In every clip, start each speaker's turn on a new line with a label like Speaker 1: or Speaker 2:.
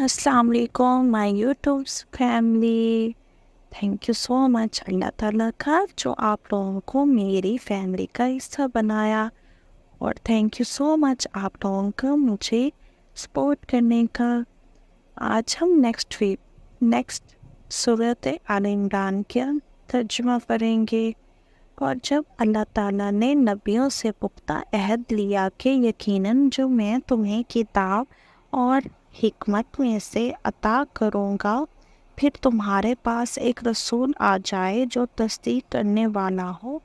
Speaker 1: السلام علیکم my YouTube family. Thank you so much اللہ تعالیٰ کا جو آپ لوگوں کو میری فیملی کا حصہ بنایا، اور تھینک یو سو مچ آپ لوگوں کا مجھے سپورٹ کرنے کا. آج ہم نیکسٹ سورۃ آل عمران کا ترجمہ کریں گے. اور جب اللہ تعالیٰ نے نبیوں سے پختہ عہد لیا کہ یقیناً جو میں تمہیں کتاب اور حکمت میں سے عطا کروں گا، پھر تمہارے پاس ایک رسول آ جائے جو تصدیق کرنے والا ہو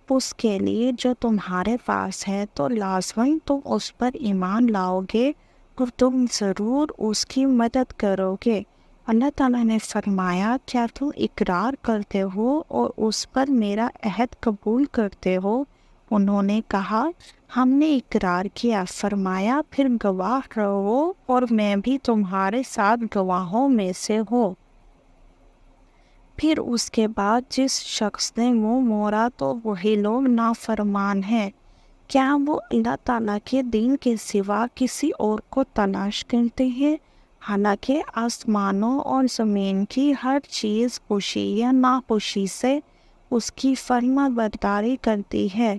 Speaker 1: اس کے لیے جو تمہارے پاس ہے، تو لازماً تم اس پر ایمان لاؤ گے اور تم ضرور اس کی مدد کرو گے. اللہ تعالیٰ نے فرمایا، کیا تم اقرار کرتے ہو اور اس پر میرا عہد قبول کرتے ہو؟ انہوں نے کہا، ہم نے اقرار کیا. فرمایا، پھر گواہ رہو اور میں بھی تمہارے ساتھ گواہوں میں سے ہوں. پھر اس کے بعد جس شخص نے منہ موڑا تو وہی لوگ نافرمان ہیں. کیا وہ اللہ تعالیٰ کے دین کے سوا کسی اور کو تلاش کرتے ہیں؟ حالانکہ آسمانوں اور زمین کی ہر چیز خوشی یا ناخوشی سے اس کی فرما برداری کرتی ہے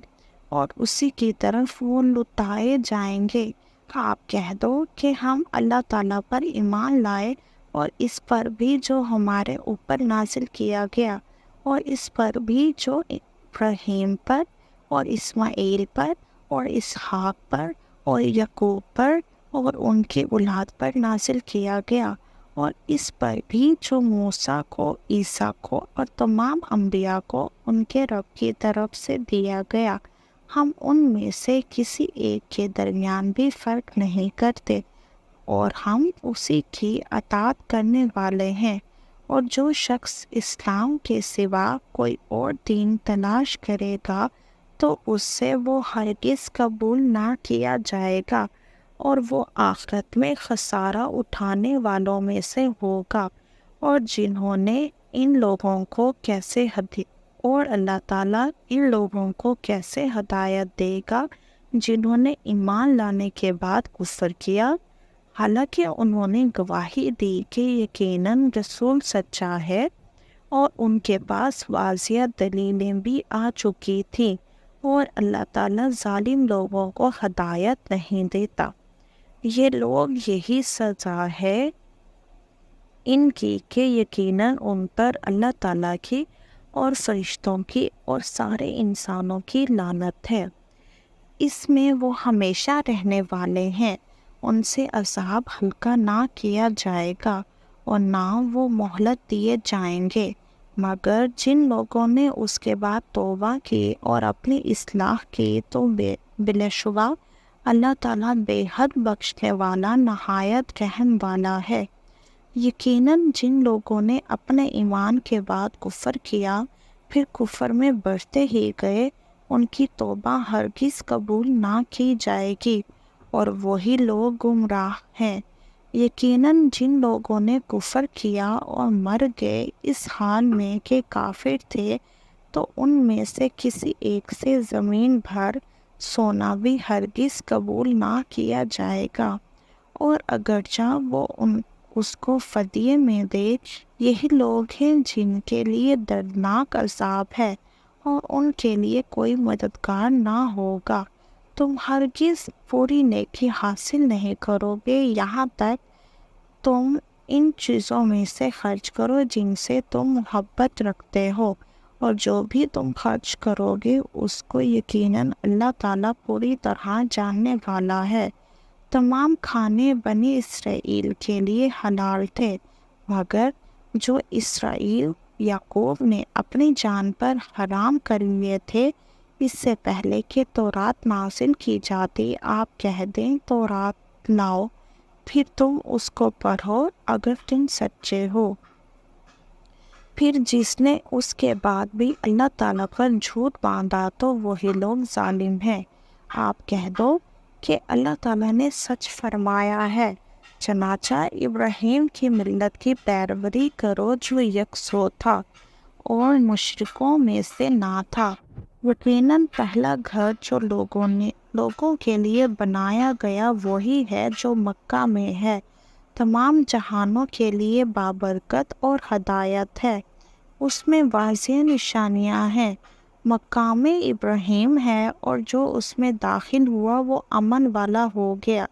Speaker 1: اور اسی کی طرف وہ لوٹائے جائیں گے. آپ کہہ دو کہ ہم اللہ تعالیٰ پر ایمان لائے اور اس پر بھی جو ہمارے اوپر نازل کیا گیا، اور اس پر بھی جو ابراہیم پر اور اسماعیل پر اور اسحاق پر اور یعقوب پر اور ان کی اولاد پر نازل کیا گیا، اور اس پر بھی جو موسیٰ کو، عیسیٰ کو اور تمام انبیاء کو ان کے رب کی طرف سے دیا گیا. ہم ان میں سے کسی ایک کے درمیان بھی فرق نہیں کرتے اور ہم اسی کی اطاعت کرنے والے ہیں. اور جو شخص اسلام کے سوا کوئی اور دین تلاش کرے گا تو اس سے وہ ہرگز قبول نہ کیا جائے گا اور وہ آخرت میں خسارہ اٹھانے والوں میں سے ہوگا. اور جنہوں نے ان لوگوں کو کیسے اور اللہ تعالیٰ ان لوگوں کو کیسے ہدایت دے گا جنہوں نے ایمان لانے کے بعد کفر کیا، حالانکہ انہوں نے گواہی دی کہ یقیناً رسول سچا ہے اور ان کے پاس واضح دلیلیں بھی آ چکی تھیں. اور اللہ تعالیٰ ظالم لوگوں کو ہدایت نہیں دیتا. یہ لوگ یہی سزا ہے ان کی کہ یقیناً ان پر اللہ تعالیٰ کی اور فرشتوں کی اور سارے انسانوں کی لعنت ہے. اس میں وہ ہمیشہ رہنے والے ہیں. ان سے عذاب ہلکا نہ کیا جائے گا اور نہ وہ مہلت دیے جائیں گے، مگر جن لوگوں نے اس کے بعد توبہ کی اور اپنی اصلاح کی تو بلا شبہ اللہ تعالیٰ بے حد بخشنے والا نہایت رحم والا ہے. یقیناً جن لوگوں نے اپنے ایمان کے بعد کفر کیا پھر کفر میں بڑھتے ہی گئے، ان کی توبہ ہرگز قبول نہ کی جائے گی اور وہی لوگ گمراہ ہیں. یقیناً جن لوگوں نے کفر کیا اور مر گئے اس حال میں کہ کافر تھے، تو ان میں سے کسی ایک سے زمین بھر سونا بھی ہرگز قبول نہ کیا جائے گا، اور اگرچہ وہ اس کو فدیے میں دے. یہی لوگ ہیں جن کے لیے دردناک عذاب ہے اور ان کے لیے کوئی مددگار نہ ہوگا. تم ہرگز پوری نیکی حاصل نہیں کرو گے یہاں تک تم ان چیزوں میں سے خرچ کرو جن سے تم محبت رکھتے ہو، اور جو بھی تم خرچ کرو گے اس کو یقیناً اللہ تعالیٰ پوری طرح جاننے والا ہے. تمام کھانے بنی اسرائیل کے لیے حلال تھے، مگر جو اسرائیل یعقوب نے اپنی جان پر حرام کر لیے تھے اس سے پہلے کہ تورات نازل کی جاتی. آپ کہہ دیں تورات لاؤ، پھر تم اس کو پڑھو اگر تم سچے ہو. پھر جس نے اس کے بعد بھی اللہ تعالیٰ پر جھوٹ باندھا تو وہی لوگ ظالم ہیں. آپ کہہ دو کہ اللہ تعالیٰ نے سچ فرمایا ہے، چنانچہ ابراہیم کی ملت کی پیروی کرو جو یکسو تھا اور مشرکوں میں سے نہ تھا. یقیناً پہلا گھر جو لوگوں کے لیے بنایا گیا وہی ہے جو مکہ میں ہے، تمام جہانوں کے لیے بابرکت اور ہدایت ہے۔ اس میں واضح نشانیاں ہیں، مقام ابراہیم ہے، اور جو اس میں داخل ہوا وہ امن والا ہو گیا،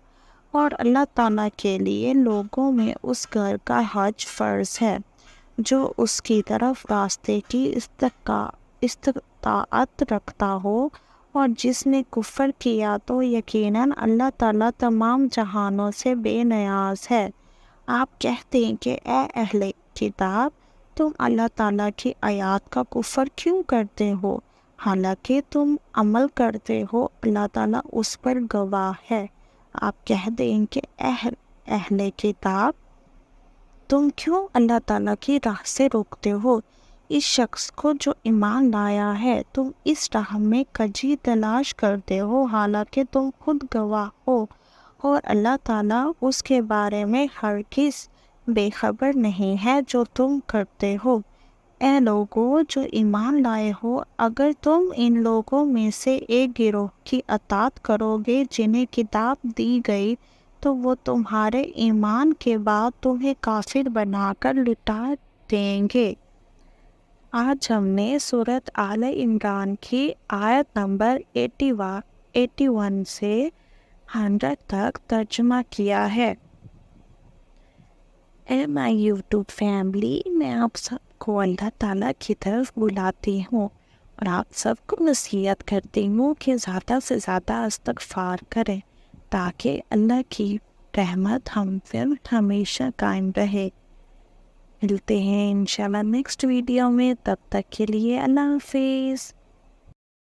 Speaker 1: اور اللہ تعالیٰ کے لیے لوگوں میں اس گھر کا حج فرض ہے جو اس کی طرف راستے کی استطاعت رکھتا ہو، اور جس نے کفر کیا تو یقیناً اللہ تعالیٰ تمام جہانوں سے بے نیاز ہے۔ آپ کہتے ہیں کہ اے اہل کتاب، تم اللہ تعالیٰ کی آیات کا کفر کیوں کرتے ہو، حالانکہ تم عمل کرتے ہو، اللہ تعالیٰ اس پر گواہ ہے۔ آپ کہہ دیں کہ اہل کتاب، تم کیوں اللہ تعالیٰ کی راہ سے روکتے ہو اس شخص کو جو ایمان لایا ہے؟ تم اس راہ میں کجی تلاش کرتے ہو، حالانکہ تم خود گواہ ہو، اور اللہ تعالیٰ اس کے بارے میں ہرگز بے خبر نہیں ہے جو تم کرتے ہو۔ اے لوگو جو ایمان لائے ہو، اگر تم ان لوگوں میں سے ایک گروہ کی اطاعت کرو گے جنہیں کتاب دی گئی، تو وہ تمہارے ایمان کے بعد تمہیں کافر بنا کر لٹا دیں گے۔ آج ہم نے سورۃ آل عمران کی آیت نمبر 81 سے 100 تک ترجمہ کیا ہے۔ اے مائی یوٹیوب فیملی، میں آپ سب کو اللہ تعالیٰ کی طرف بلاتی ہوں، اور آپ سب کو نصیحت کرتی ہوں کہ زیادہ سے زیادہ استغفار کریں تاکہ اللہ کی رحمت ہم پر ہمیشہ قائم رہے۔ ملتے ہیں انشاءاللہ نیکسٹ ویڈیو میں، تب تک کے لیے اللہ حافظ۔